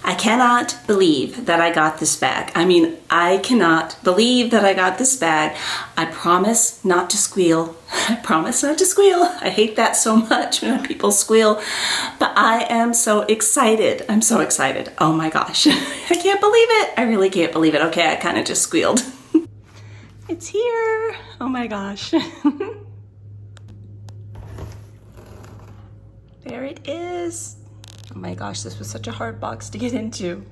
I cannot believe that I got this bag. I mean, I cannot believe that I got this bag. I promise not to squeal. I promise not to squeal. I hate that so much when people squeal, but I am so excited. I'm so excited. Oh my gosh. I can't believe it. I really can't believe it. Okay, I kind of just squealed. It's here. Oh my gosh. There it is. Oh my gosh, this was such a hard box to get into.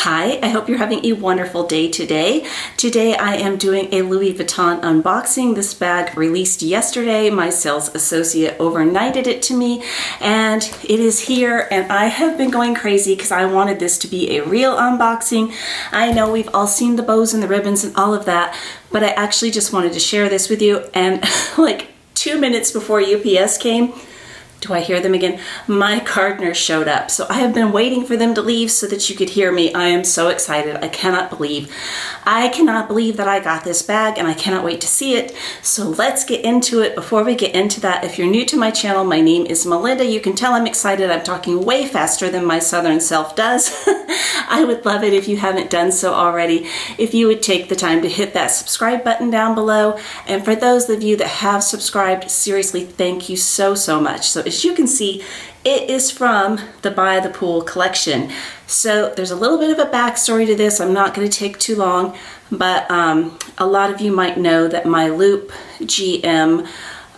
Hi, I hope you're having a wonderful day today. Today I am doing a Louis Vuitton unboxing. This bag released yesterday. My sales associate overnighted it to me and it is here, and I have been going crazy because I wanted this to be a real unboxing. I know we've all seen the bows and the ribbons and all of that, but I actually just wanted to share this with you. And like 2 minutes before UPS came, do I hear them again? My gardeners showed up. So I have been waiting for them to leave so that you could hear me. I am so excited. I cannot believe that I got this bag, and I cannot wait to see it. So let's get into it. Before we get into that, if you're new to my channel, my name is Melinda. You can tell I'm excited. I'm talking way faster than my southern self does. I would love it if you haven't done so already, if you would take the time to hit that subscribe button down below. And for those of you that have subscribed, seriously, thank you so, so much. So as you can see, it is from the By the Pool collection. So there's a little bit of a backstory to this. I'm not going to take too long, but a lot of you might know that my Loop GM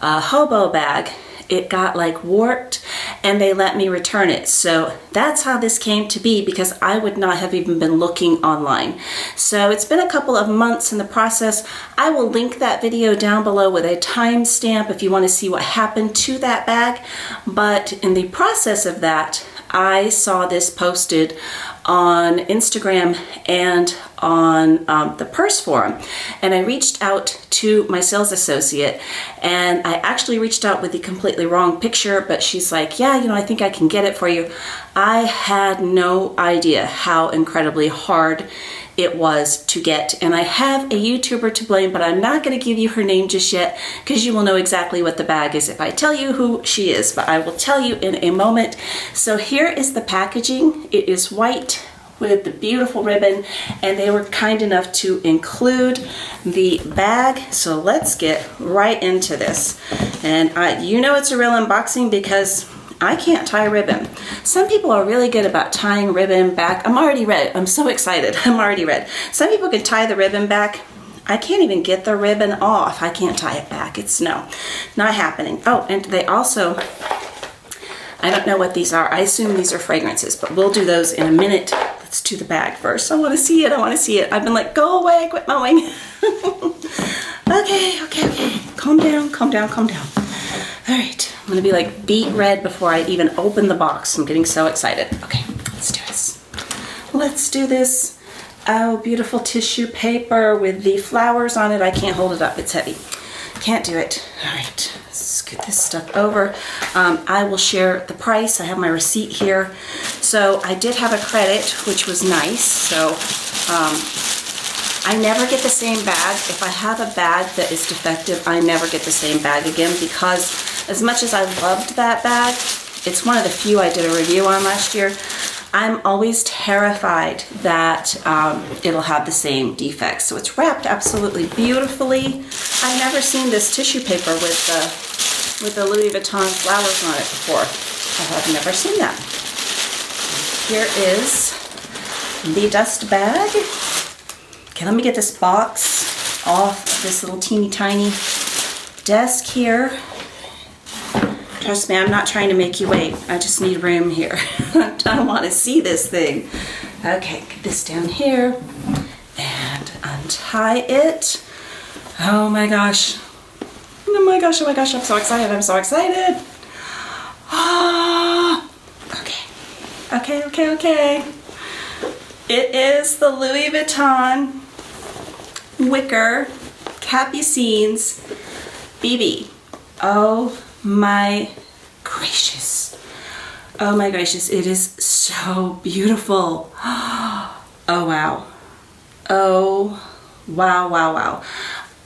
hobo bag, it got like warped and they let me return it. So that's how this came to be, because I would not have even been looking online. So it's been a couple of months in the process. I will link that video down below with a timestamp if you want to see what happened to that bag. But in the process of that, I saw this posted on Instagram and on the purse forum, and I reached out to my sales associate, and I actually reached out with the completely wrong picture, but she's like, yeah, you know, I think I can get it for you. I had no idea how incredibly hard it was to get, and I have a YouTuber to blame, but I'm not going to give you her name just yet because you will know exactly what the bag is if I tell you who she is, but I will tell you in a moment. So here is the packaging. It is white with the beautiful ribbon, and they were kind enough to include the bag. So let's get right into this. And you know it's a real unboxing because I can't tie ribbon. Some people are really good about tying ribbon back. I'm already red. I'm so excited. I'm already red. Some people can tie the ribbon back. I can't even get the ribbon off. I can't tie it back. It's not happening. Oh, and they also, I don't know what these are. I assume these are fragrances, but we'll do those in a minute. Let's do the bag first. I want to see it. I want to see it. I've been like, go away, quit mowing. Okay. Calm down, calm down, calm down. All right, I'm gonna be like beet red before I even open the box. I'm getting so excited. Okay, let's do this. Let's do this. Oh, beautiful tissue paper with the flowers on it. I can't hold it up, it's heavy. Can't do it. All right, let's scoot this stuff over. I will share the price. I have my receipt here. So I did have a credit, which was nice. So I never get the same bag. If I have a bag that is defective, I never get the same bag again, because as much as I loved that bag, it's one of the few I did a review on last year, I'm always terrified that it'll have the same defects. So it's wrapped absolutely beautifully. I've never seen this tissue paper with the Louis Vuitton flowers on it before. I have never seen that. Here is the dust bag. Okay, let me get this box off this little teeny tiny desk here. Trust me, I'm not trying to make you wait. I just need room here. I want to see this thing. Okay, get this down here and untie it. Oh my gosh. Oh my gosh, oh my gosh, I'm so excited, I'm so excited. Ah, okay. It is the Louis Vuitton Wicker Capucines BB. Oh my gracious. Oh my gracious, it is so beautiful. Oh wow. Oh wow.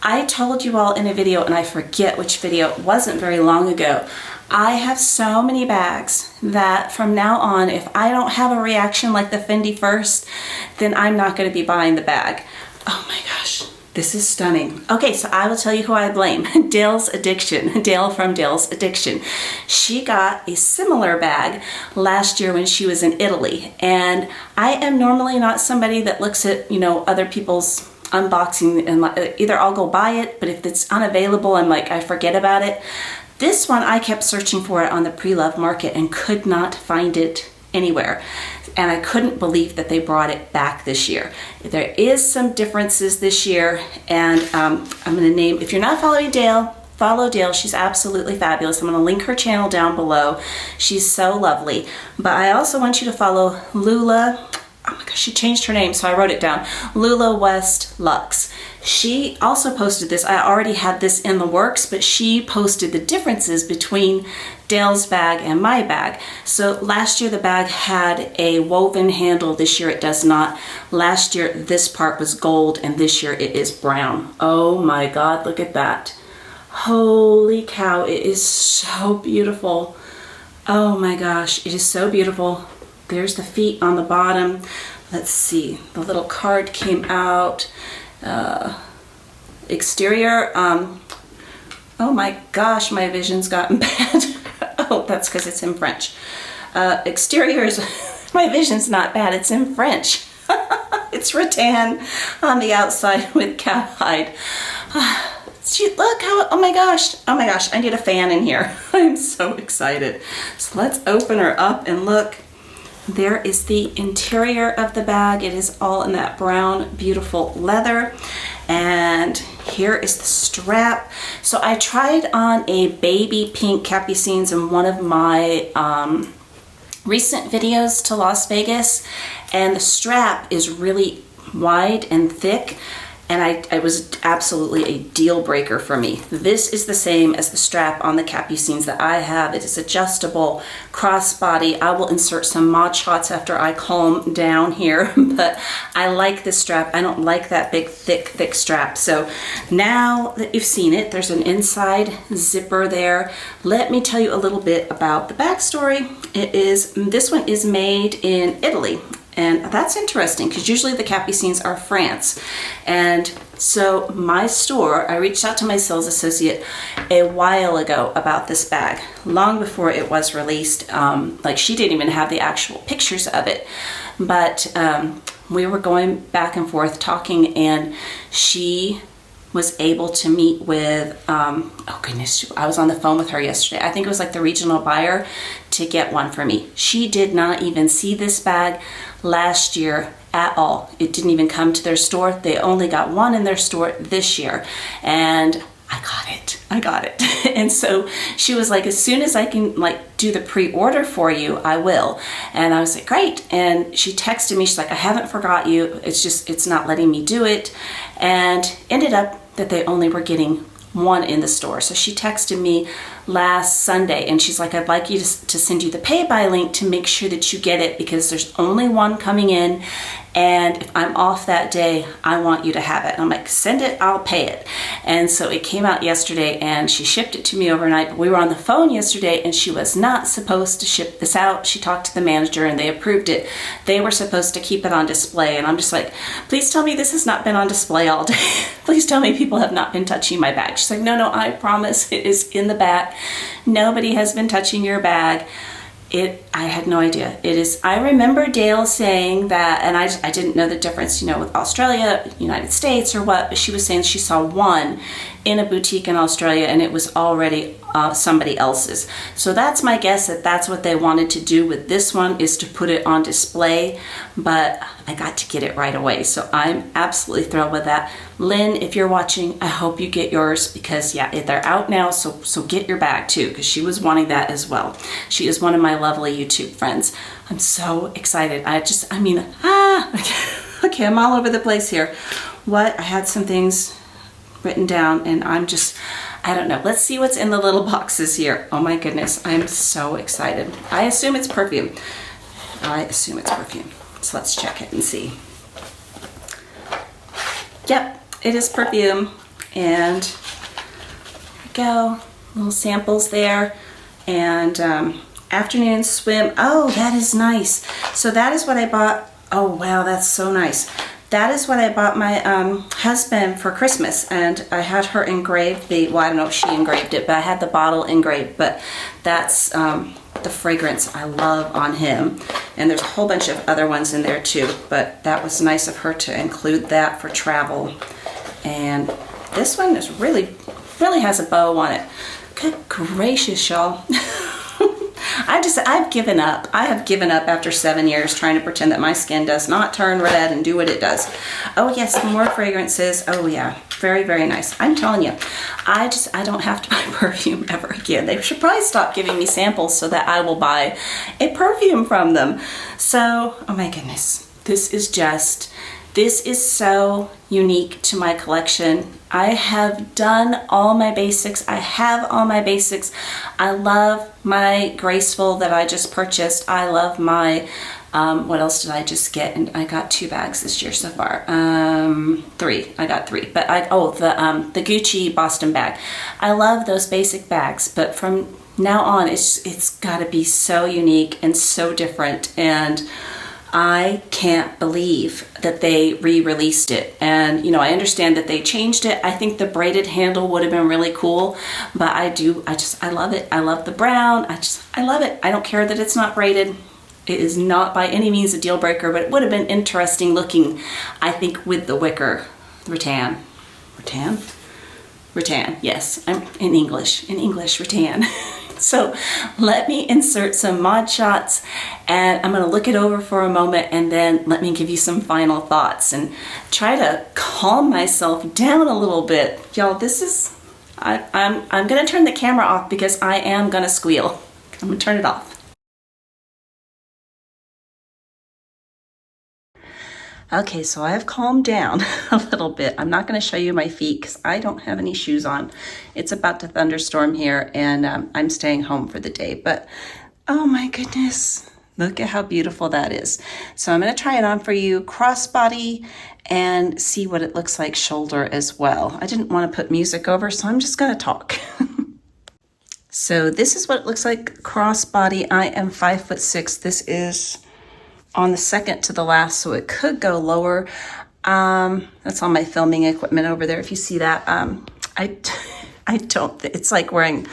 I told you all in a video, and I forget which video, it wasn't very long ago, I have so many bags that from now on, if I don't have a reaction like the Fendi first, then I'm not going to be buying the bag. Oh my gosh, this is stunning. Okay, so I will tell you who I blame. Dale's Addiction. Dale from Dale's Addiction. She got a similar bag last year when she was in Italy. And I am normally not somebody that looks at, you know, other people's unboxing and either I'll go buy it, but if it's unavailable, I'm like, I forget about it. This one, I kept searching for it on the pre-loved market and could not find it anywhere. And I couldn't believe that they brought it back this year. There is some differences this year, and I'm gonna name, if you're not following Dale, follow Dale. She's absolutely fabulous. I'm gonna link her channel down below. She's so lovely. But I also want you to follow Lula. Oh my gosh, she changed her name, so I wrote it down. Lula West Lux. She also posted this. I already had this in the works, but she posted the differences between Dale's bag and my bag. So last year the bag had a woven handle. This year it does not. Last year this part was gold, and this year it is brown. Oh my God, look at that. Holy cow, it is so beautiful. Oh my gosh, it is so beautiful. There's the feet on the bottom. Let's see, the little card came out. Exterior, oh my gosh, my vision's gotten bad. Oh, that's because it's in French. Exterior is, my vision's not bad, it's in French. It's rattan on the outside with cowhide. Look how, oh my gosh, I need a fan in here. I'm so excited. So let's open her up and look. There is the interior of the bag. It is all in that brown, beautiful leather. And here is the strap. So I tried on a baby pink capucines in one of my recent videos to Las Vegas. And the strap is really wide and thick. And it was absolutely a deal breaker for me. This is the same as the strap on the capucines that I have. It is adjustable, crossbody. I will insert some mod shots after I calm down here, but I like this strap. I don't like that big, thick strap. So now that you've seen it, there's an inside zipper there. Let me tell you a little bit about the backstory. This one is made in Italy. And that's interesting because usually the capucines are France. And so my store, I reached out to my sales associate a while ago about this bag, long before it was released. Like she didn't even have the actual pictures of it. But we were going back and forth talking, and she was able to meet with, oh goodness, I was on the phone with her yesterday. I think it was like the regional buyer to get one for me. She did not even see this bag last year at all. It didn't even come to their store. They only got one in their store this year. And I got it. And so she was like, as soon as I can like do the pre-order for you, I will. And I was like, great. And she texted me, she's like, I haven't forgot you. It's just, it's not letting me do it. And ended up that they only were getting one in the store. So she texted me last Sunday and she's like, I'd like you to send you the pay by link to make sure that you get it, because there's only one coming in, and if I'm off that day, I want you to have it. And I'm like, send it, I'll pay it. And so it came out yesterday and she shipped it to me overnight. But we were on the phone yesterday and she was not supposed to ship this out. She talked to the manager and they approved it. They were supposed to keep it on display. And I'm just like, please tell me this has not been on display all day. Please tell me people have not been touching my bag. She's like, no, I promise it is in the back. Nobody has been touching your bag. I had no idea. It is, I remember Dale saying that, and I didn't know the difference, you know, with Australia, United States or what, but she was saying she saw one in a boutique in Australia and it was already somebody else's. So that's my guess that that's what they wanted to do with this one, is to put it on display, but I got to get it right away. So I'm absolutely thrilled with that. Lynn, if you're watching, I hope you get yours, because yeah, they're out now. So get your bag too, because she was wanting that as well. She is one of my lovely YouTube friends. I'm so excited. Okay, I'm all over the place here. I had some things written down and I don't know. Let's see what's in the little boxes here. Oh my goodness, I'm so excited. I assume it's perfume. So let's check it and see. Yep, it is perfume. And there we go, little samples there. And afternoon swim. Oh, that is nice. So that is what I bought. Oh wow, that's so nice. That is what I bought my husband for Christmas, and I had her engrave the, well, I don't know if she engraved it, but I had the bottle engraved, but that's the fragrance I love on him. And there's a whole bunch of other ones in there too, but that was nice of her to include that for travel. And this one is really has a bow on it. Good gracious, y'all. I've given up. I have given up after 7 years trying to pretend that my skin does not turn red and do what it does. Oh yes, more fragrances. Oh yeah, very, very nice. I'm telling you, I don't have to buy perfume ever again. They should probably stop giving me samples so that I will buy a perfume from them. So, oh my goodness, this is so unique to my collection. I have done all my basics. I have all my basics. I love my Graceful that I just purchased. I love my, what else did I just get? And I got 2 bags this year so far. 3, I got 3. But the Gucci Boston bag. I love those basic bags, but from now on, it's gotta be so unique and so different. And I can't believe that they re-released it. And you know, I understand that they changed it. I think the braided handle would have been really cool, but I love it. I love the brown. I love it. I don't care that it's not braided. It is not by any means a deal breaker, but it would have been interesting looking, I think, with the wicker rattan. Rattan, yes, I'm in English, rattan. So let me insert some Mod Shots, and I'm going to look it over for a moment, and then let me give you some final thoughts and try to calm myself down a little bit. Y'all, this is, I'm going to turn the camera off because I am going to squeal. I'm going to turn it off. Okay, so I have calmed down a little bit. I'm not going to show you my feet because I don't have any shoes on. It's about to thunderstorm here, and I'm staying home for the day. But oh my goodness, look at how beautiful that is. So I'm going to try it on for you, crossbody, and see what it looks like shoulder as well. I didn't want to put music over, so I'm just going to talk. So this is what it looks like crossbody. I am 5'6". This is on the second to the last, so it could go lower. That's all my filming equipment over there. If you see that, I don't. It's like wearing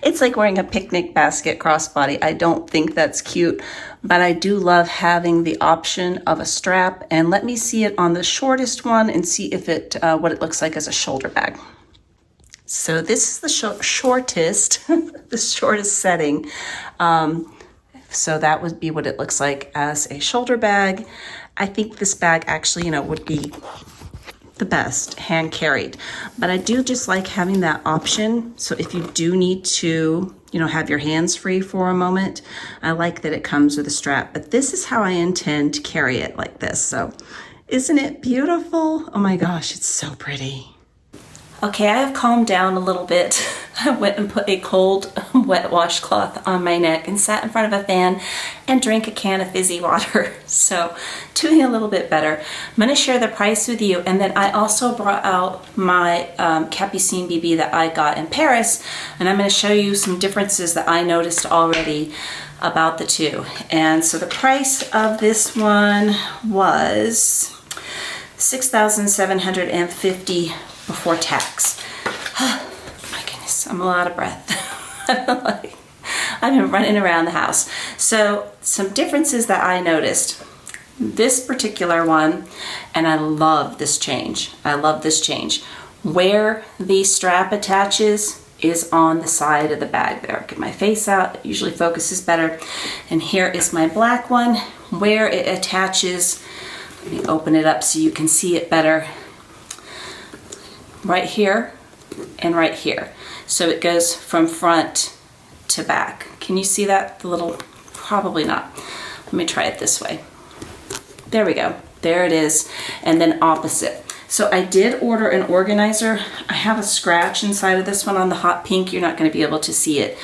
a picnic basket crossbody. I don't think that's cute, but I do love having the option of a strap. And let me see it on the shortest one and see if it what it looks like as a shoulder bag. So this is the shortest, the shortest setting. So that would be what it looks like as a shoulder bag. I think this bag actually, you know, would be the best hand carried, but I do just like having that option. So if you do need to, you know, have your hands free for a moment, I like that it comes with a strap, but this is how I intend to carry it, like this. So isn't it beautiful? Oh my gosh, it's so pretty. Okay, I have calmed down a little bit. I went and put a cold wet washcloth on my neck and sat in front of a fan and drank a can of fizzy water. So doing a little bit better. I'm going to share the price with you, and then I also brought out my Capucine BB that I got in Paris, and I'm going to show you some differences that I noticed already about the two. And so the price of this one was $6,750 before tax. My goodness, I'm a lot of breath. I've been running around the house. So some differences that I noticed. This particular one, and I love this change. I love this change. Where the strap attaches is on the side of the bag there. Get my face out, it usually focuses better. And here is my black one. Where it attaches, let me open it up so you can see it better. Right here and right here. So it goes from front to back. Can you see that? The little, probably not. Let me try it this way. There we go. There it is. And then opposite. So I did order an organizer. I have a scratch inside of this one on the hot pink. You're not going to be able to see it.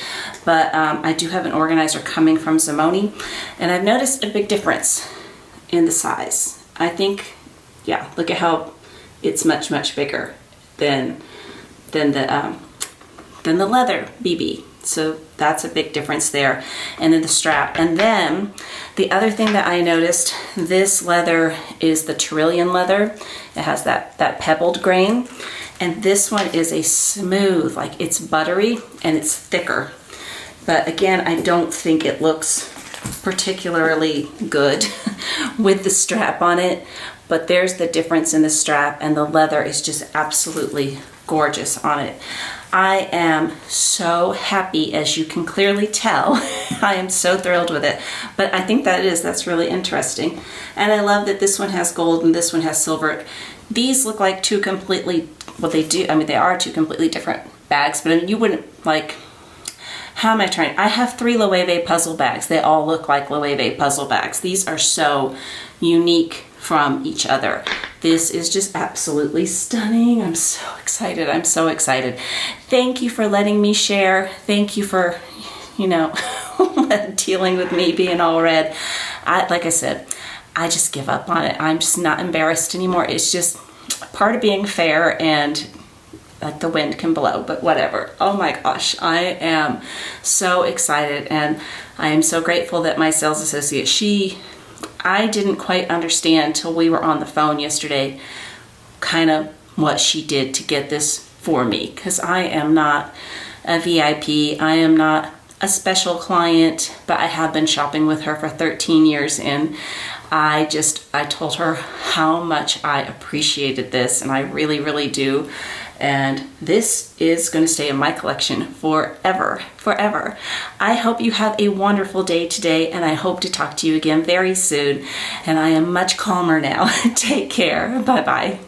But I do have an organizer coming from Zimone. And I've noticed a big difference in the size. I think, yeah, look at how it's much, much bigger than than the leather BB. So that's a big difference there. And then the strap. And then the other thing that I noticed, this leather is the Tyrolean leather. It has that pebbled grain. And this one is a smooth, like it's buttery and it's thicker. But again, I don't think it looks particularly good with the strap on it. But there's the difference in the strap, and the leather is just absolutely gorgeous on it. I am so happy, as you can clearly tell. I am so thrilled with it. But I think that's really interesting. And I love that this one has gold and this one has silver. These look like two completely, well, they do, I mean, they are two completely different bags, but I mean, you wouldn't like, how am I trying? I have 3 Loewe puzzle bags. They all look like Loewe puzzle bags. These are so unique from each other. This is just absolutely stunning. I'm so excited. I'm so excited. Thank you for letting me share. Thank you for, you know, dealing with me being all red. Like I said, I just give up on it. I'm just not embarrassed anymore. It's just part of being fair, and like the wind can blow, but whatever. Oh my gosh, I am so excited, and I am so grateful that my sales associate, I didn't quite understand till we were on the phone yesterday kind of what she did to get this for me, because I am not a VIP. I am not a special client, but I have been shopping with her for 13 years, and I told her how much I appreciated this, and I really, really do. And this is going to stay in my collection forever, forever. I hope you have a wonderful day today, and I hope to talk to you again very soon. And I am much calmer now. Take care. Bye-bye.